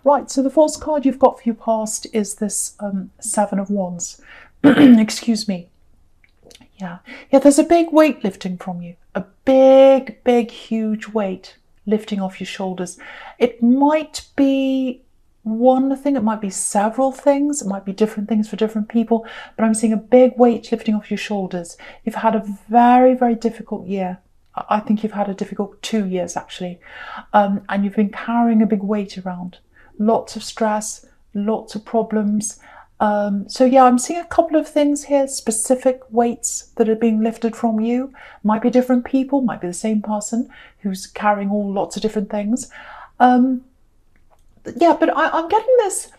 Right, so the false card you've got for your past is this Seven of Wands. Excuse me. Yeah, there's a big weight lifting from you. A big, huge weight lifting off your shoulders. It might be one thing, it might be several things, it might be different things for different people, but I'm seeing a big weight lifting off your shoulders. You've had a very difficult year. I think you've had a difficult 2 years actually, and you've been carrying a big weight around. Lots of stress, lots of problems. So yeah, I'm seeing a couple of things here, specific weights that are being lifted from you. Might be different people, might be the same person who's carrying all lots of different things. Yeah, but I'm getting this,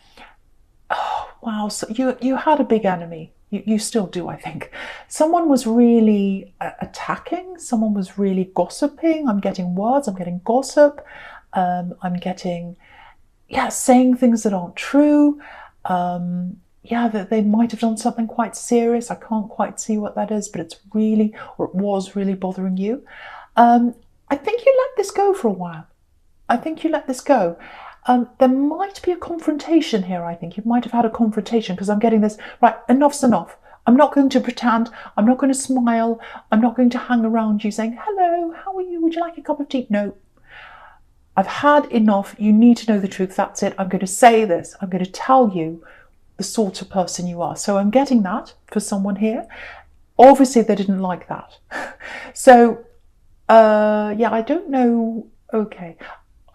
oh wow, so you had a big enemy. You still do, I think. Someone was really attacking, someone was really gossiping. I'm getting words, I'm getting gossip, I'm getting, saying things that aren't true. That they might have done something quite serious. I can't quite see what that is, but it's really, or it was really bothering you. I think you let this go for a while. I think you let this go. There might be a confrontation here, I think. You might have had a confrontation because I'm getting this, right, enough's enough. I'm not going to pretend. I'm not going to smile. I'm not going to hang around you saying, hello, how are you? Would you like a cup of tea? No. I've had enough. You need to know the truth. That's it. I'm going to say this. I'm going to tell you the sort of person you are. So I'm getting that for someone here. Obviously, they didn't like that. So, I don't know. Okay.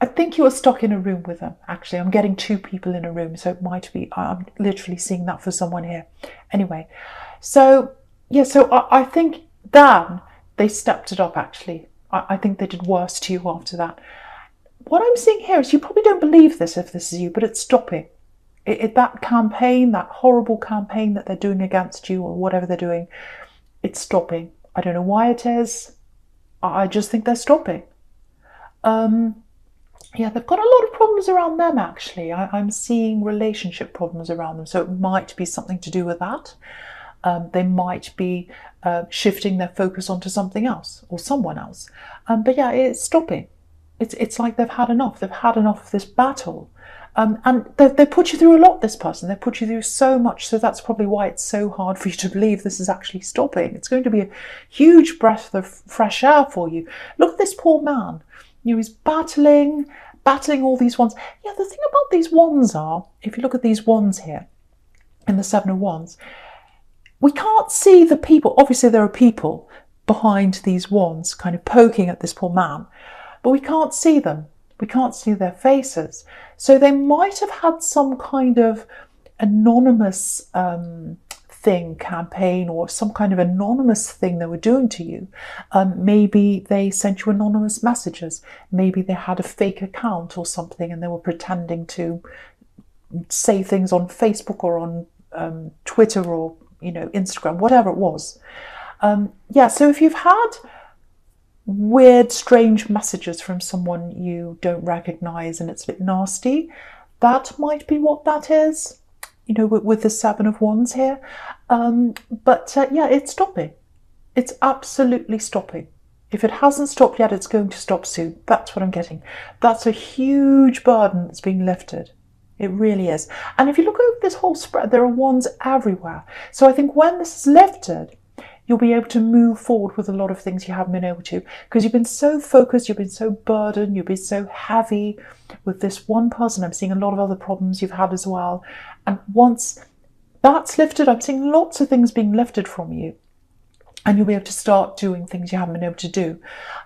I think you were stuck in a room with them, actually. I'm getting 2 people in a room, so it might be, I'm literally seeing that for someone here. Anyway, so I think then they stepped it up, actually. I think they did worse to you after that. What I'm seeing here is you probably don't believe this if this is you, but it's stopping. That campaign, that horrible campaign that they're doing against you or whatever they're doing, it's stopping. I don't know why it is. I just think they're stopping. They've got a lot of problems around them, actually. I'm seeing relationship problems around them, so it might be something to do with that. They might be shifting their focus onto something else or someone else. But yeah, it's stopping. It's like they've had enough. They've had enough of this battle. And they put you through a lot, this person. They put you through so much, so that's probably why it's so hard for you to believe this is actually stopping. It's going to be a huge breath of fresh air for you. Look at this poor man. He's battling all these wands. Yeah, the thing about these wands are, if you look at these wands here, in the Seven of Wands, we can't see the people. Obviously, there are people behind these wands kind of poking at this poor man, but we can't see them. We can't see their faces. So they might have had some kind of anonymous campaign or some kind of anonymous thing they were doing to you. Maybe they sent you anonymous messages. Maybe they had a fake account or something and they were pretending to say things on Facebook or on Twitter or Instagram, whatever it was. So if you've had weird, strange messages from someone you don't recognize and it's a bit nasty, that might be what that is. With the Seven of Wands here. It's stopping. It's absolutely stopping. If it hasn't stopped yet, it's going to stop soon. That's what I'm getting. That's a huge burden that's being lifted. It really is. And if you look over this whole spread, there are wands everywhere. So I think when this is lifted, you'll be able to move forward with a lot of things you haven't been able to, because you've been so focused, you've been so burdened, you've been so heavy with this one person. I'm seeing a lot of other problems you've had as well. And once that's lifted, I'm seeing lots of things being lifted from you. And you'll be able to start doing things you haven't been able to do.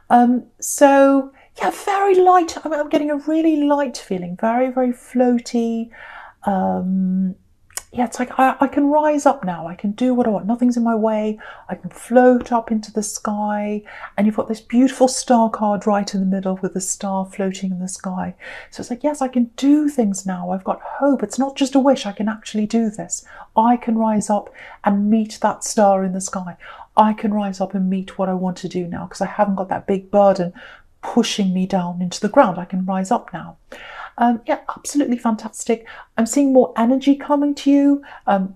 Very light. I'm getting a really light feeling, very, very floaty. It's like I can rise up now. I can do what I want. Nothing's in my way. I can float up into the sky. And you've got this beautiful star card right in the middle with the star floating in the sky. So it's like, yes, I can do things now. I've got hope. It's not just a wish. I can actually do this. I can rise up and meet that star in the sky. I can rise up and meet what I want to do now because I haven't got that big burden pushing me down into the ground. I can rise up now. Absolutely fantastic. I'm seeing more energy coming to you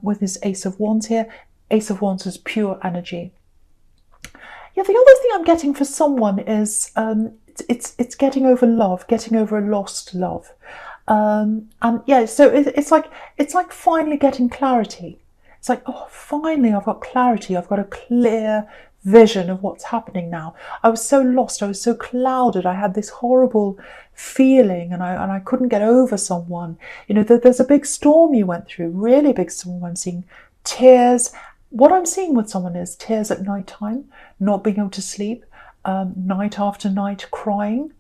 with this Ace of Wands here. Ace of Wands is pure energy. Yeah, the other thing I'm getting for someone is it's getting over love, getting over a lost love. And yeah, so it's like finally getting clarity. It's like, oh, finally I've got clarity. I've got a clear vision of what's happening now. I was so lost. I was so clouded. I had this horrible feeling, and I couldn't get over someone. You know, there's a big storm you went through, really big storm. I'm seeing tears. What I'm seeing with someone is tears at night time, not being able to sleep, night after night crying.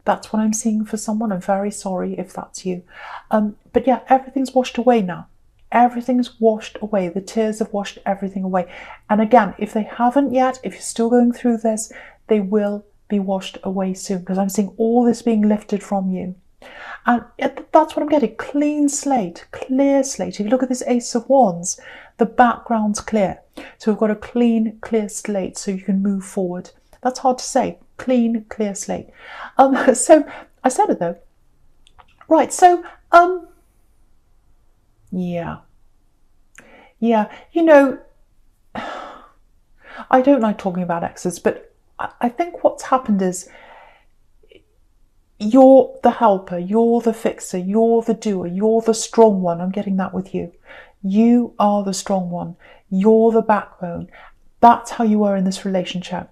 That's what I'm seeing for someone. I'm very sorry if that's you. But yeah, everything's washed away now. Everything's washed away. The tears have washed everything away. And again, if they haven't yet, if you're still going through this, they will be washed away soon, because I'm seeing all this being lifted from you. And that's what I'm getting. Clean slate, clear slate. If you look at this Ace of Wands, the background's clear. So we've got a clean, clear slate so you can move forward. That's hard to say. Clean, clear slate. So I said it though. Right, so yeah. You know, I don't like talking about exes, but I think what's happened is you're the helper, you're the fixer, you're the doer, you're the strong one. I'm getting that with you. You are the strong one. You're the backbone. That's how you were in this relationship.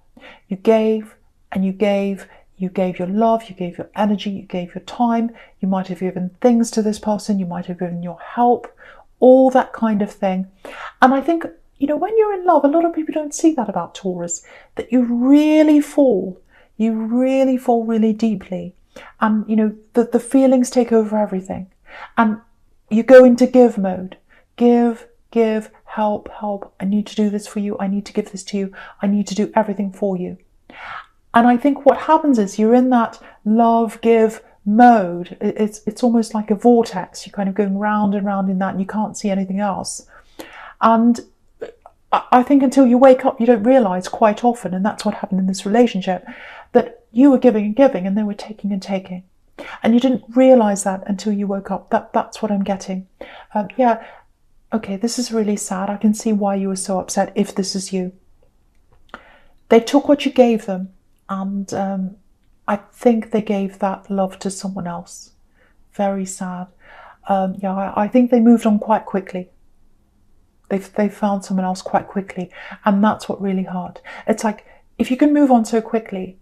You gave and you gave. You gave your love, you gave your energy, you gave your time. You might have given things to this person. You might have given your help, all that kind of thing. And I think, you know, when you're in love, a lot of people don't see that about Taurus, that you really fall really deeply. And, you know, the feelings take over everything. And you go into give mode. Give, help. I need to do this for you. I need to give this to you. I need to do everything for you. And I think what happens is you're in that love, give mode. It's almost like a vortex. You're kind of going round and round in that, and you can't see anything else. And I think until you wake up, you don't realise quite often, and that's what happened in this relationship, that you were giving and giving, and they were taking and taking. And you didn't realise that until you woke up. That's what I'm getting. Yeah, okay, this is really sad. I can see why you were so upset if this is you. They took what you gave them. And I think they gave that love to someone else. Very sad. Yeah, I think they moved on quite quickly. They found someone else quite quickly. And that's what really hard. It's like, if you can move on so quickly,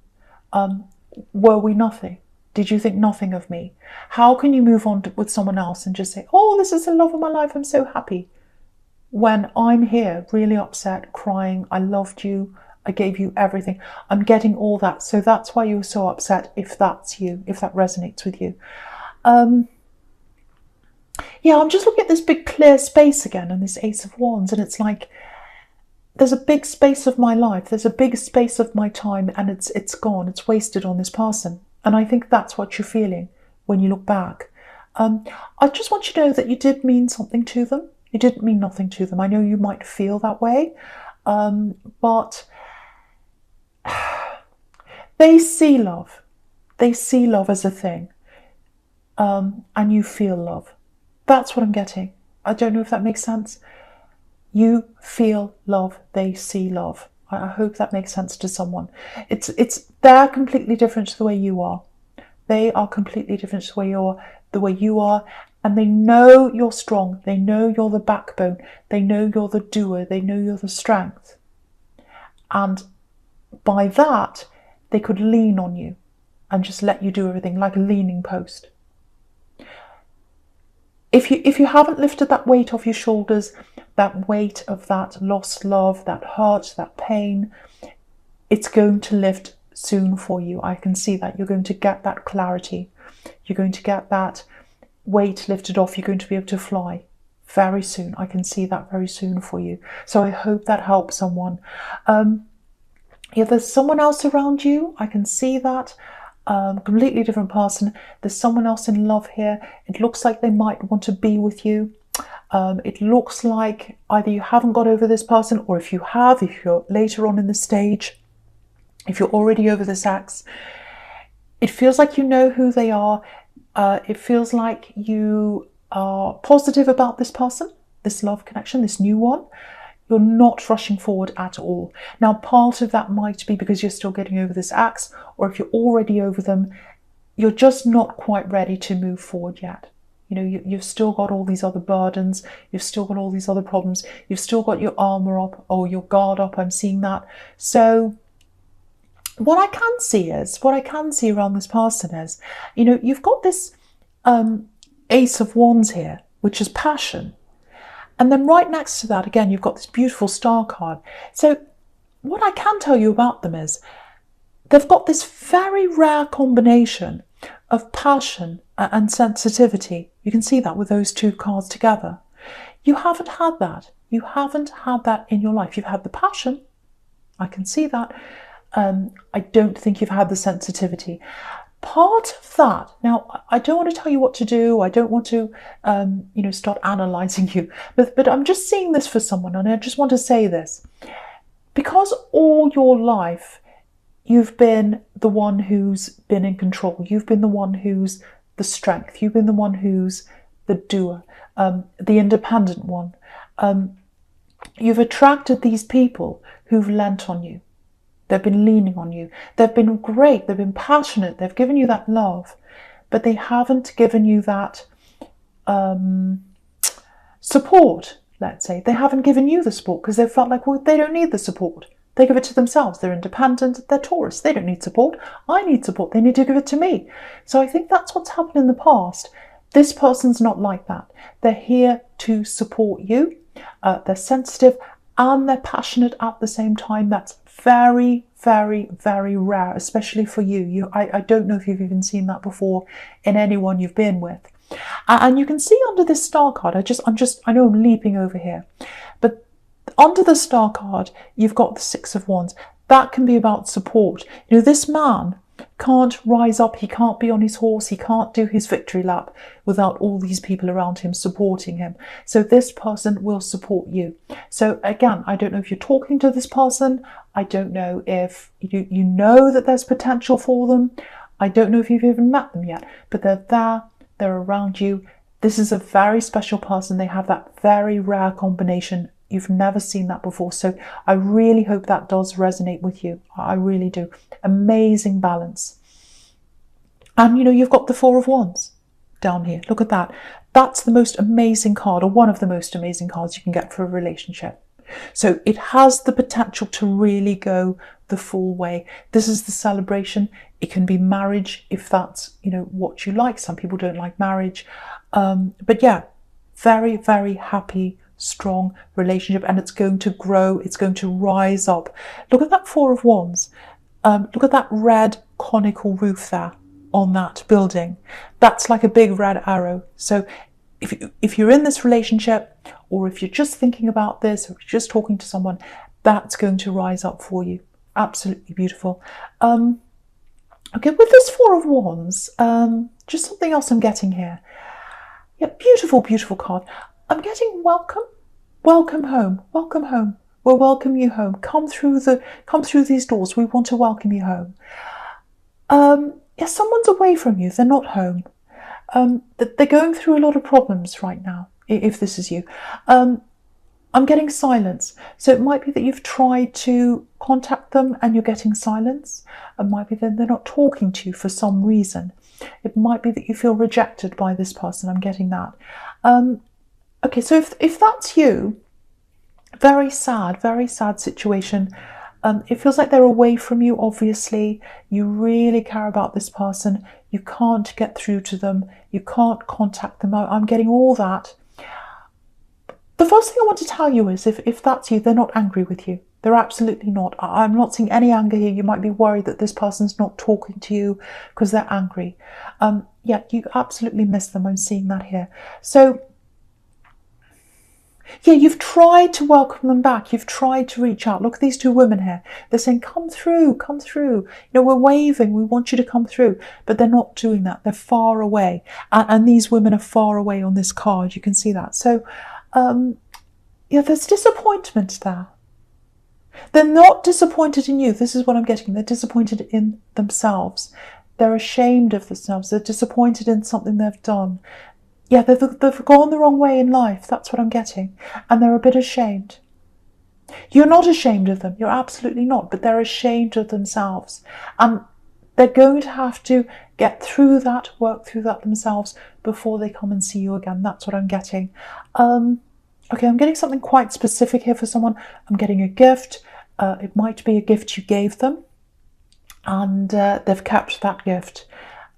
were we nothing? Did you think nothing of me? How can you move on with someone else and just say, oh, this is the love of my life, I'm so happy, when I'm here really upset, crying, I loved you, I gave you everything. I'm getting all that. So that's why you were so upset, if that's you, if that resonates with you. Yeah, I'm just looking at this big clear space again and this Ace of Wands, and it's like there's a big space of my life, there's a big space of my time, and it's gone, it's wasted on this person. And I think that's what you're feeling when you look back. I just want you to know that you did mean something to them. You didn't mean nothing to them. I know you might feel that way, but they see love. They see love as a thing. And you feel love. That's what I'm getting. I don't know if that makes sense. You feel love. They see love. I hope that makes sense to someone. They're completely different to the way you are. They are completely different to the way you are. And they know you're strong. They know you're the backbone. They know you're the doer. They know you're the strength. And by that, they could lean on you and just let you do everything, like a leaning post. If you haven't lifted that weight off your shoulders, that weight of that lost love, that hurt, that pain, it's going to lift soon for you. I can see that. You're going to get that clarity. You're going to get that weight lifted off. You're going to be able to fly very soon. I can see that very soon for you. So I hope that helps someone. Yeah, there's someone else around you. I can see that. Completely different person. There's someone else in love here. It looks like they might want to be with you. It looks like either you haven't got over this person, or if you have, if you're later on in the stage, if you're already over this ex, it feels like you know who they are. It feels like you are positive about this person, this love connection, this new one. You're not rushing forward at all. Now, part of that might be because you're still getting over this ex, or if you're already over them, you're just not quite ready to move forward yet. You've still got all these other burdens. You've still got all these other problems. You've still got your armor up or your guard up. I'm seeing that. So what I can see around this person is, you've got this Ace of Wands here, which is passion. And then right next to that, again, you've got this beautiful star card. So what I can tell you about them is they've got this very rare combination of passion and sensitivity. You can see that with those two cards together. You haven't had that. You haven't had that in your life. You've had the passion. I can see that. I don't think you've had the sensitivity. Part of that, now, I don't want to tell you what to do. I don't want to, start analysing you. But I'm just seeing this for someone, and I just want to say this. Because all your life, you've been the one who's been in control. You've been the one who's the strength. You've been the one who's the doer, the independent one. You've attracted these people who've lent on you. They've been leaning on you. They've been great. They've been passionate. They've given you that love, but they haven't given you that support, let's say. They haven't given you the support because they've felt like, well, they don't need the support. They give it to themselves. They're independent. They're Taurus. They don't need support. I need support. They need to give it to me. So I think that's what's happened in the past. This person's not like that. They're here to support you. They're sensitive and they're passionate at the same time. That's very, very, very rare, especially for you. I don't know if you've even seen that before in anyone you've been with. And you can see under this star card, I know I'm leaping over here, but under the star card, you've got the Six of Wands. That can be about support. This man can't rise up, he can't be on his horse, he can't do his victory lap without all these people around him supporting him. So this person will support you. So again, I don't know if you're talking to this person. I don't know if you know that there's potential for them. I don't know if you've even met them yet, but they're there, they're around you. This is a very special person. They have that very rare combination. You've never seen that before. So I really hope that does resonate with you. I really do. Amazing balance. And you've got the Four of Wands down here. Look at that. That's the most amazing card, or one of the most amazing cards you can get for a relationship. So it has the potential to really go the full way. This is the celebration. It can be marriage if that's, what you like. Some people don't like marriage. But yeah, very, very happy, strong relationship, and it's going to grow. It's going to rise up. Look at that Four of Wands. Look at that red conical roof there on that building. That's like a big red arrow. So if you're in this relationship, or if you're just thinking about this, or you're just talking to someone, that's going to rise up for you. Absolutely beautiful. Okay, with this Four of Wands, just something else I'm getting here. Yeah, beautiful, beautiful card. I'm getting welcome home, welcome home. We'll welcome you home. Come through these doors. We want to welcome you home. Yeah, someone's away from you. They're not home. They're going through a lot of problems right now. If this is you, I'm getting silence. So it might be that you've tried to contact them and you're getting silence. It might be that they're not talking to you for some reason. It might be that you feel rejected by this person. I'm getting that. Okay, so if that's you, very sad situation. It feels like they're away from you, obviously. You really care about this person. You can't get through to them. You can't contact them. I'm getting all that. The first thing I want to tell you is if that's you, they're not angry with you. They're absolutely not. I'm not seeing any anger here. You might be worried that this person's not talking to you because they're angry. Yeah, you absolutely miss them. I'm seeing that here. So yeah, you've tried to welcome them back. You've tried to reach out. Look at these two women here. They're saying, come through, come through. We're waving. We want you to come through. But they're not doing that. They're far away. And these women are far away on this card. You can see that. So, yeah, there's disappointment there. They're not disappointed in you. This is what I'm getting. They're disappointed in themselves. They're ashamed of themselves. They're disappointed in something they've done. Yeah, they've gone the wrong way in life. That's what I'm getting. And they're a bit ashamed. You're not ashamed of them. You're absolutely not. But they're ashamed of themselves. And they're going to have to get through that, work through that themselves before they come and see you again. That's what I'm getting. Okay, I'm getting something quite specific here for someone. I'm getting a gift. It might be a gift you gave them, and they've kept that gift.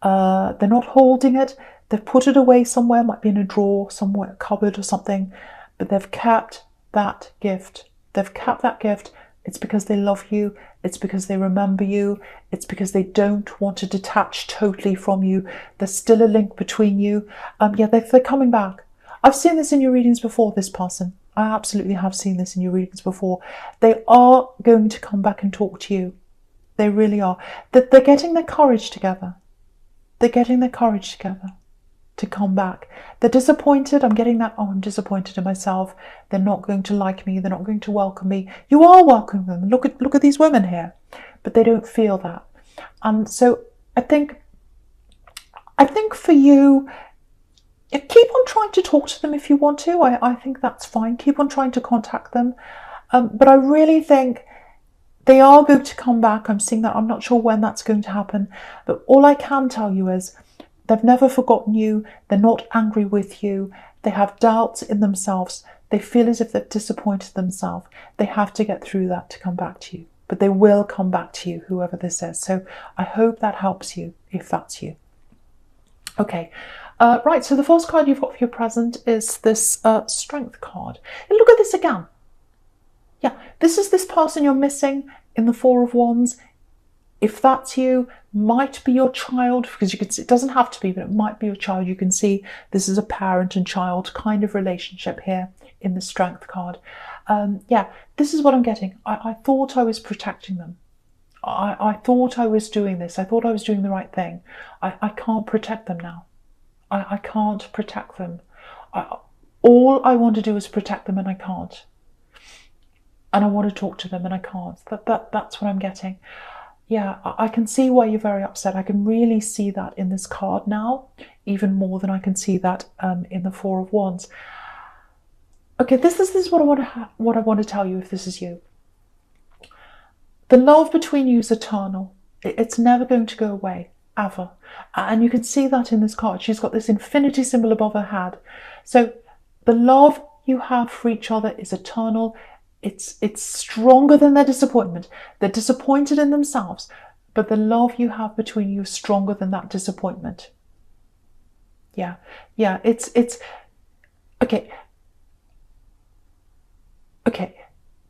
They're not holding it. They've put it away somewhere, might be in a drawer, somewhere, a cupboard or something, but they've kept that gift. They've kept that gift. It's because they love you. It's because they remember you. It's because they don't want to detach totally from you. There's still a link between you. Yeah, they're coming back. I've seen this in your readings before, this person. I absolutely have seen this in your readings before. They are going to come back and talk to you. They really are. They're getting their courage together. They're getting their courage together to come back. They're disappointed. I'm getting that, oh, I'm disappointed in myself. They're not going to like me. They're not going to welcome me. You are welcoming them. Look at these women here. But they don't feel that. And so I think for you, keep on trying to talk to them if you want to. I think that's fine. Keep on trying to contact them. But I really think they are going to come back. I'm seeing that. I'm not sure when that's going to happen. But all I can tell you is they've never forgotten you. They're not angry with you. They have doubts in themselves. They feel as if they've disappointed themselves. They have to get through that to come back to you. But they will come back to you, whoever this is. So I hope that helps you, if that's you. Okay. Right, so the first card you've got for your present is this Strength card. And look at this again. Yeah, this is this person you're missing in the Four of Wands. If that's you, might be your child, because you can see, it doesn't have to be, but it might be your child. You can see this is a parent and child kind of relationship here in the Strength card. Yeah, this is what I'm getting. I thought I was protecting them. I thought I was doing this. I thought I was doing the right thing. I can't protect them now. I can't protect them. All I want to do is protect them, and I can't. And I want to talk to them, and I can't. That's what I'm getting. Yeah, I can see why you're very upset. I can really see that in this card now, even more than I can see that in the Four of Wands. Okay, this is what I want to tell you if this is you. The love between you is eternal. It's never going to go away, ever. And you can see that in this card. She's got this infinity symbol above her head. So the love you have for each other is eternal. It's stronger than their disappointment. They're disappointed in themselves, but the love you have between you is stronger than that disappointment. Yeah, it's okay. Okay,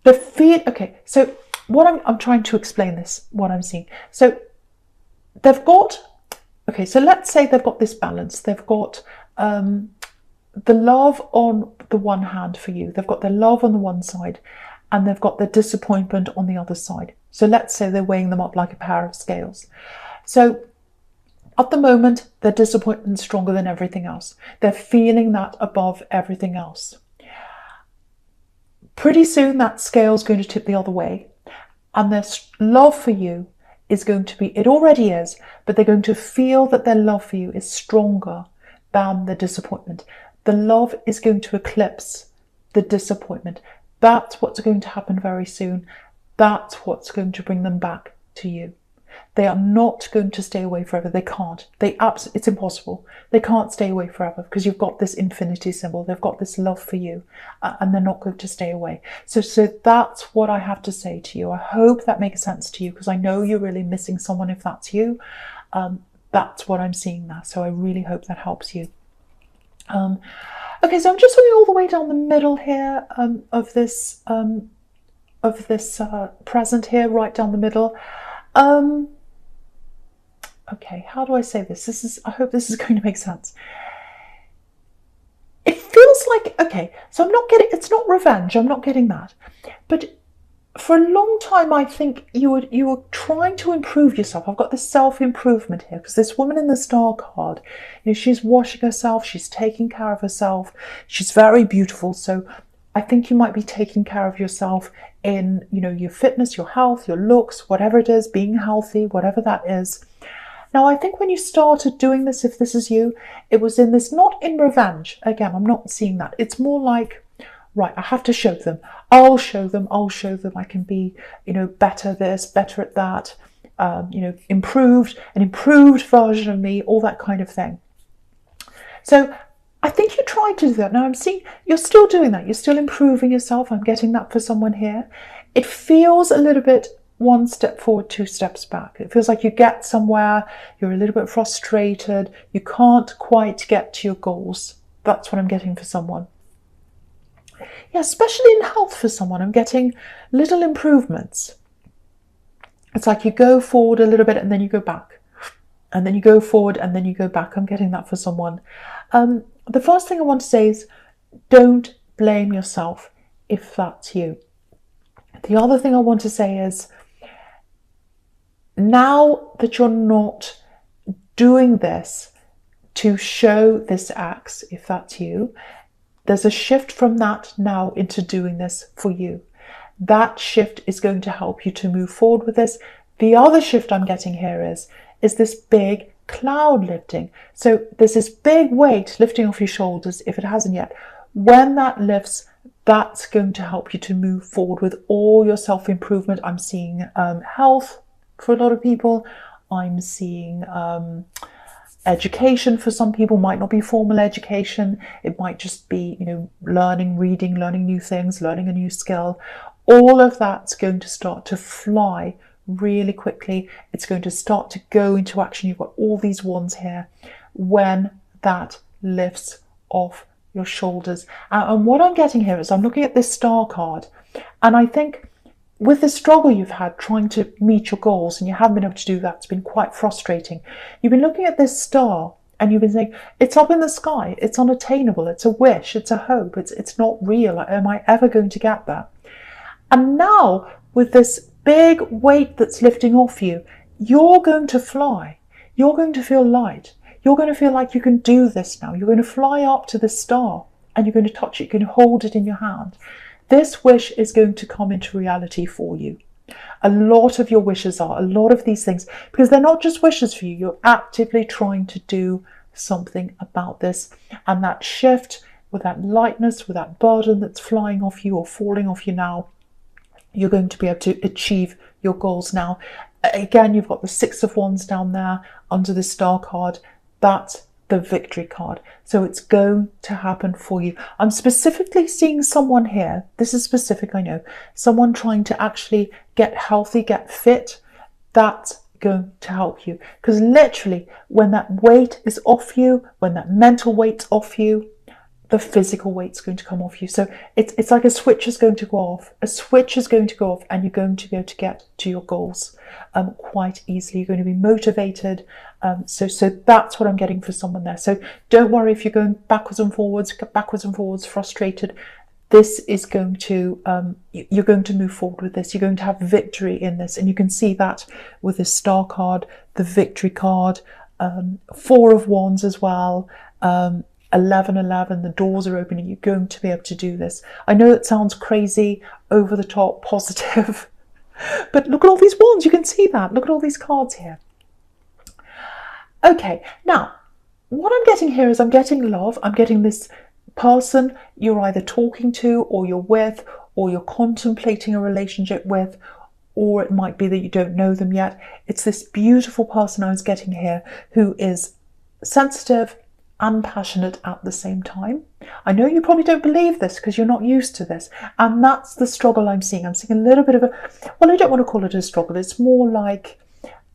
the fear. Okay, so what I'm trying to explain this. What I'm seeing. So they've got. Okay, so let's say they've got this balance. They've got the love on the one hand for you. They've got their love on the one side, and they've got their disappointment on the other side. So let's say they're weighing them up like a pair of scales. So at the moment, their disappointment's stronger than everything else. They're feeling that above everything else. Pretty soon that scale's going to tip the other way, and their love for you is going to be, it already is, but they're going to feel that their love for you is stronger than the disappointment. The love is going to eclipse the disappointment. That's what's going to happen very soon. That's what's going to bring them back to you. They are not going to stay away forever. They can't. It's impossible. They can't stay away forever because you've got this infinity symbol. They've got this love for you, and they're not going to stay away. So that's what I have to say to you. I hope that makes sense to you, because I know you're really missing someone if that's you. That's what I'm seeing now. So I really hope that helps you. Okay, so I'm just looking all the way down the middle here of this present here, right down the middle. Okay, how do I say this? I hope this is going to make sense. It feels like, okay, so it's not revenge, I'm not getting that. But for a long time, I think you were trying to improve yourself. I've got this self-improvement here, because this woman in the Star card, she's washing herself, she's taking care of herself, she's very beautiful. So I think you might be taking care of yourself in, your fitness, your health, your looks, whatever it is, being healthy, whatever that is. Now, I think when you started doing this, if this is you, it was in this, not in revenge. Again, I'm not seeing that. It's more like, right, I have to show them. I'll show them. I can be, better this, better at that. improved, an improved version of me, all that kind of thing. So I think you tried to do that. Now I'm seeing you're still doing that. You're still improving yourself. I'm getting that for someone here. It feels a little bit one step forward, two steps back. It feels like you get somewhere, you're a little bit frustrated, you can't quite get to your goals. That's what I'm getting for someone. Yeah, especially in health for someone, I'm getting little improvements. It's like you go forward a little bit and then you go back. And then you go forward and then you go back. I'm getting that for someone. The first thing I want to say is don't blame yourself if that's you. The other thing I want to say is now that you're not doing this to show this axe, if that's you, there's a shift from that now into doing this for you. That shift is going to help you to move forward with this. The other shift I'm getting here is this big cloud lifting. So there's this big weight lifting off your shoulders if it hasn't yet. When that lifts, that's going to help you to move forward with all your self-improvement. I'm seeing health for a lot of people. I'm seeing education for some people. Might not be formal education. It might just be, learning, reading, learning new things, learning a new skill. All of that's going to start to fly really quickly. It's going to start to go into action. You've got all these wands here when that lifts off your shoulders. And what I'm getting here is I'm looking at this star card, and I think with the struggle you've had trying to meet your goals and you haven't been able to do that, it's been quite frustrating. You've been looking at this star and you've been saying, it's up in the sky, it's unattainable, it's a wish, it's a hope, it's not real. Am I ever going to get that? And now with this big weight that's lifting off you, you're going to fly. You're going to feel light. You're going to feel like you can do this now. You're going to fly up to the star and you're going to touch it. You can hold it in your hand. This wish is going to come into reality for you. A lot of your wishes are, a lot of these things, because they're not just wishes for you. You're actively trying to do something about this. And that shift with that lightness, with that burden that's flying off you or falling off you now, you're going to be able to achieve your goals now. Again, you've got the Six of Wands down there under the star card. That's the victory card. So it's going to happen for you. I'm specifically seeing someone here. This is specific, I know. Someone trying to actually get healthy, get fit. That's going to help you. Because literally, when that weight is off you, when that mental weight's off you, the physical weight's going to come off you. So it's like a switch is going to go off. A switch is going to go off and you're going to be able to get to your goals quite easily. You're going to be motivated. So that's what I'm getting for someone there. So don't worry if you're going backwards and forwards, frustrated. This is going to, you're going to move forward with this. You're going to have victory in this. And you can see that with the star card, the victory card, Four of Wands as well. 11, the doors are opening. You're going to be able to do this. I know it sounds crazy, over the top, positive, but look at all these wands. You can see that. Look at all these cards here. Okay, now what I'm getting here is I'm getting love. I'm getting this person you're either talking to or you're with or you're contemplating a relationship with, or it might be that you don't know them yet. It's this beautiful person I was getting here who is sensitive and passionate at the same time. I know you probably don't believe this because you're not used to this, and that's the struggle I'm seeing. I'm seeing a little bit of a, well, I don't want to call it a struggle. It's more like,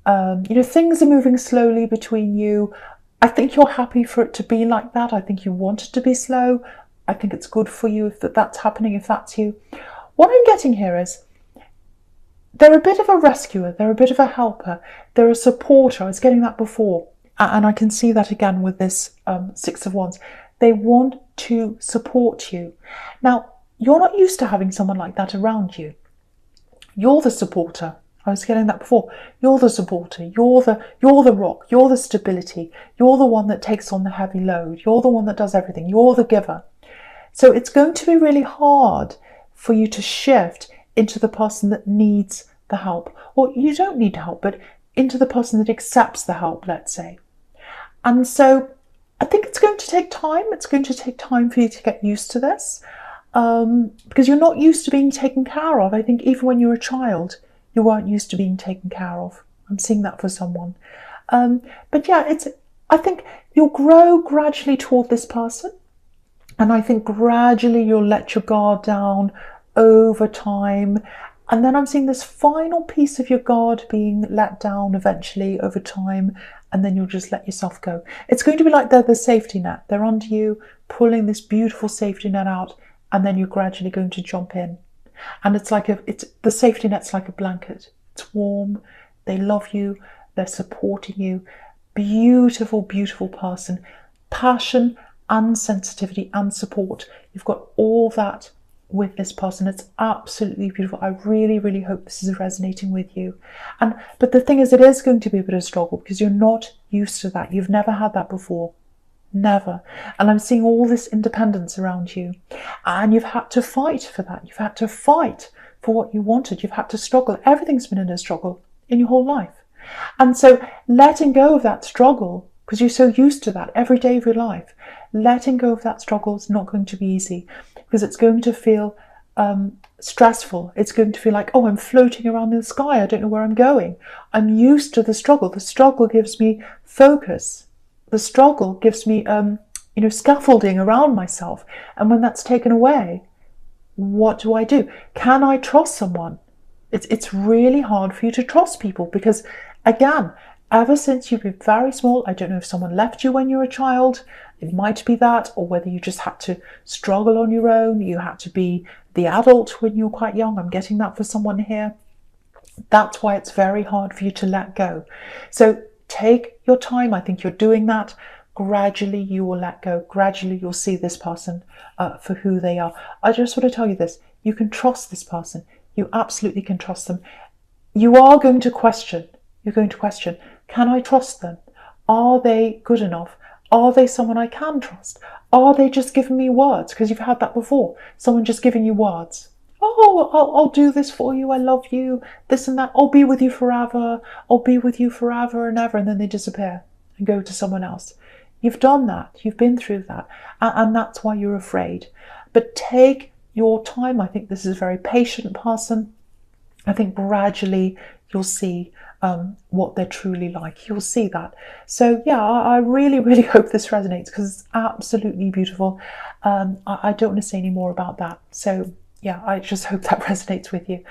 things are moving slowly between you. I think you're happy for it to be like that. I think you want it to be slow. I think it's good for you if that's happening, if that's you. What I'm getting here is they're a bit of a rescuer. They're a bit of a helper. They're a supporter. I was getting that before. And I can see that again with this Six of Wands. They want to support you. Now, you're not used to having someone like that around you. You're the supporter. I was getting that before. You're the supporter. You're the rock. You're the stability. You're the one that takes on the heavy load. You're the one that does everything. You're the giver. So it's going to be really hard for you to shift into the person that needs the help. Or you don't need help, but into the person that accepts the help, let's say. And so I think it's going to take time. It's going to take time for you to get used to this because you're not used to being taken care of. I think even when you were a child, you weren't used to being taken care of. I'm seeing that for someone. But yeah, I think you'll grow gradually toward this person. And I think gradually you'll let your guard down over time. And then I'm seeing this final piece of your guard being let down eventually over time. And then you'll just let yourself go. It's going to be like they're the safety net. They're under you, pulling this beautiful safety net out. And then you're gradually going to jump in. And the safety net's like a blanket. It's warm. They love you. They're supporting you. Beautiful, beautiful person. Passion and sensitivity and support. You've got all that with this person. It's absolutely beautiful. I really, really hope this is resonating with you. But the thing is, it is going to be a bit of a struggle because you're not used to that. You've never had that before. Never. And I'm seeing all this independence around you. And you've had to fight for that. You've had to fight for what you wanted. You've had to struggle. Everything's been in a struggle in your whole life. And so letting go of that struggle, because you're so used to that every day of your life, letting go of that struggle is not going to be easy because it's going to feel stressful. It's going to feel like, oh, I'm floating around in the sky. I don't know where I'm going. I'm used to the struggle. The struggle gives me focus. The struggle gives me, scaffolding around myself. And when that's taken away, what do? Can I trust someone? It's really hard for you to trust people because, again, ever since you've been very small, I don't know if someone left you when you were a child, it might be that, or whether you just had to struggle on your own, you had to be the adult when you were quite young. I'm getting that for someone here. That's why it's very hard for you to let go. So take your time. I think you're doing that. Gradually you will let go. Gradually you'll see this person for who they are. I just want to tell you this. You can trust this person. You absolutely can trust them. You are going to question. You're going to question, can I trust them? Are they good enough? Are they someone I can trust? Are they just giving me words? Because you've had that before. Someone just giving you words. Oh, I'll do this for you. I love you. This and that. I'll be with you forever. I'll be with you forever and ever. And then they disappear and go to someone else. You've done that. You've been through that. And that's why you're afraid. But take your time. I think this is a very patient person. I think gradually you'll see what they're truly like. You'll see that. So yeah, I really, really hope this resonates because it's absolutely beautiful. I don't want to say any more about that. So yeah, I just hope that resonates with you.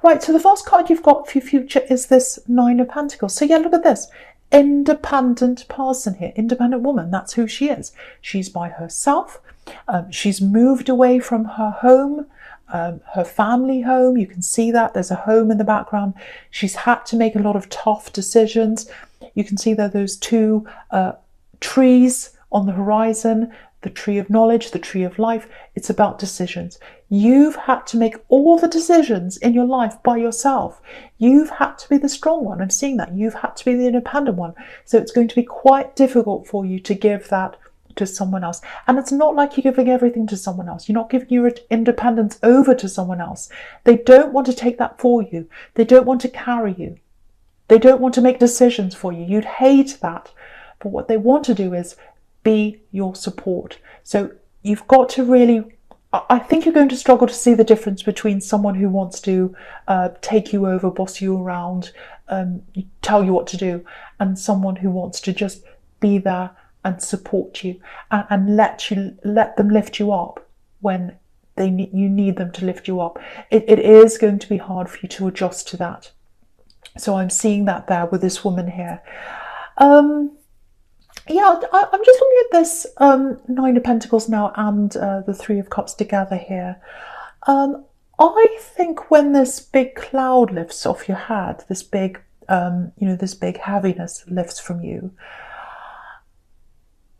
Right, so the first card you've got for your future is this Nine of Pentacles. So yeah, look at this. Independent person here, independent woman. That's who she is. She's by herself. She's moved away from her home, her family home. You can see that there's a home in the background. She's had to make a lot of tough decisions. You can see there those two trees on the horizon, the tree of knowledge, the tree of life. It's about decisions. You've had to make all the decisions in your life by yourself. You've had to be the strong one. I'm seeing that. You've had to be the independent one. So it's going to be quite difficult for you to give that to someone else. And it's not like you're giving everything to someone else. You're not giving your independence over to someone else. They don't want to take that for you. They don't want to carry you. They don't want to make decisions for you. You'd hate that. But what they want to do is be your support. So you've got to really, I think you're going to struggle to see the difference between someone who wants to take you over, boss you around, tell you what to do, and someone who wants to just be there and support you and let them lift you up when you need them to lift you up. It is going to be hard for you to adjust to that. So I'm seeing that there with this woman here. Yeah, I'm just looking at this Nine of Pentacles now and the Three of Cups together here. I think when this big cloud lifts off your head, this big, this big heaviness lifts from you,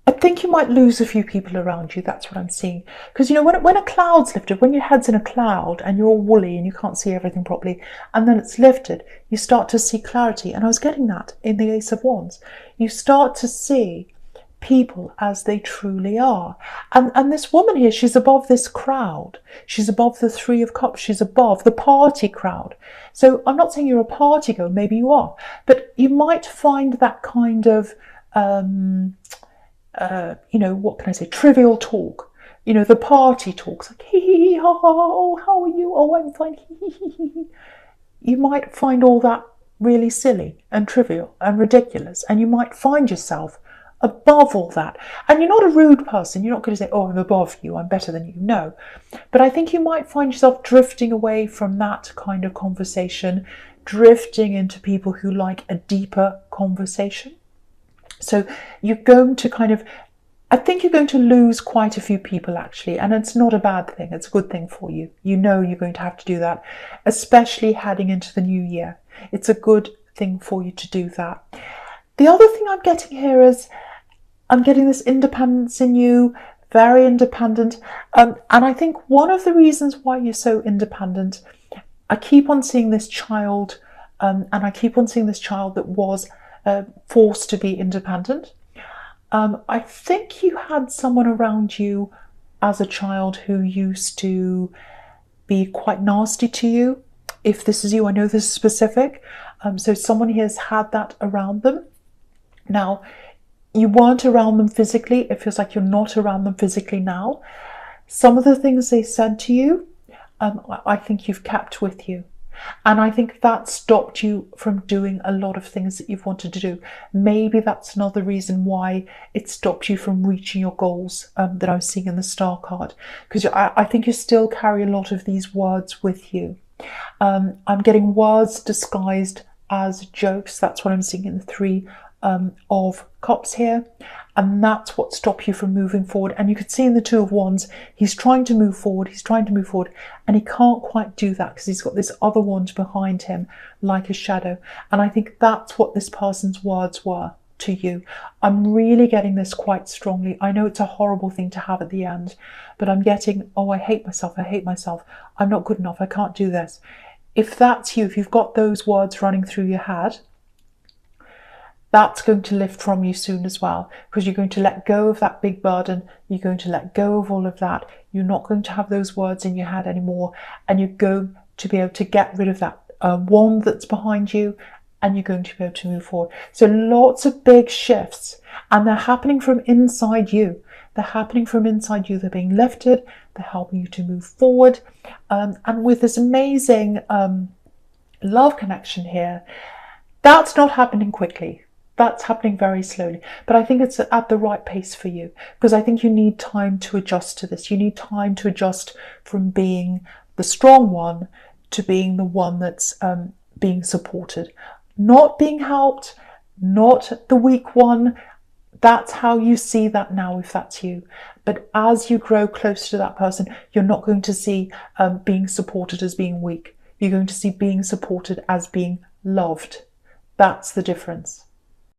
I think you might lose a few people around you. That's what I'm seeing. Because, when a cloud's lifted, when your head's in a cloud and you're all woolly and you can't see everything properly, and then it's lifted, you start to see clarity. And I was getting that in the Ace of Wands. You start to see people as they truly are. And this woman here, she's above this crowd. She's above the Three of Cups. She's above the party crowd. So I'm not saying you're a party girl. Maybe you are. But you might find that kind of... what can I say? Trivial talk. The party talks like, hee hee hee, ha ha, oh, how are you? Oh, I'm fine, hee hee hee hee. You might find all that really silly and trivial and ridiculous, and you might find yourself above all that. And you're not a rude person. You're not going to say, oh, I'm above you, I'm better than you. No. But I think you might find yourself drifting away from that kind of conversation, drifting into people who like a deeper conversation. So you're going to I think you're going to lose quite a few people actually, and it's not a bad thing. It's a good thing for you. You know you're going to have to do that, especially heading into the new year. It's a good thing for you to do that. The other thing I'm getting here is I'm getting this independence in you, very independent. And I think one of the reasons why you're so independent, I keep on seeing this child, and I keep on seeing this child that was forced to be independent. I think you had someone around you as a child who used to be quite nasty to you. If this is you, I know this is specific. So someone here has had that around them. Now, you weren't around them physically. It feels like you're not around them physically now. Some of the things they said to you, I think you've kept with you. And I think that stopped you from doing a lot of things that you've wanted to do. Maybe that's another reason why it stopped you from reaching your goals that I was seeing in the star card. Because I think you still carry a lot of these words with you. I'm getting words disguised as jokes. That's what I'm seeing in the Three of Cups here. And that's what stopped you from moving forward. And you could see in the Two of Wands, he's trying to move forward, and he can't quite do that because he's got this other wand behind him like a shadow. And I think that's what this person's words were to you. I'm really getting this quite strongly. I know it's a horrible thing to have at the end, but I'm getting, oh, I hate myself, I'm not good enough, I can't do this. If that's you, if you've got those words running through your head, that's going to lift from you soon as well, because you're going to let go of that big burden. You're going to let go of all of that. You're not going to have those words in your head anymore, and you're going to be able to get rid of that wand that's behind you, and you're going to be able to move forward. So lots of big shifts, and they're happening from inside you. They're being lifted. They're helping you to move forward. And with this amazing love connection here, that's not happening quickly. That's happening very slowly, but I think it's at the right pace for you, because I think you need time to adjust to this. You need time to adjust from being the strong one to being the one that's being supported, not being helped, not the weak one. That's how you see that now, if that's you. But as you grow closer to that person, you're not going to see being supported as being weak. You're going to see being supported as being loved. That's the difference.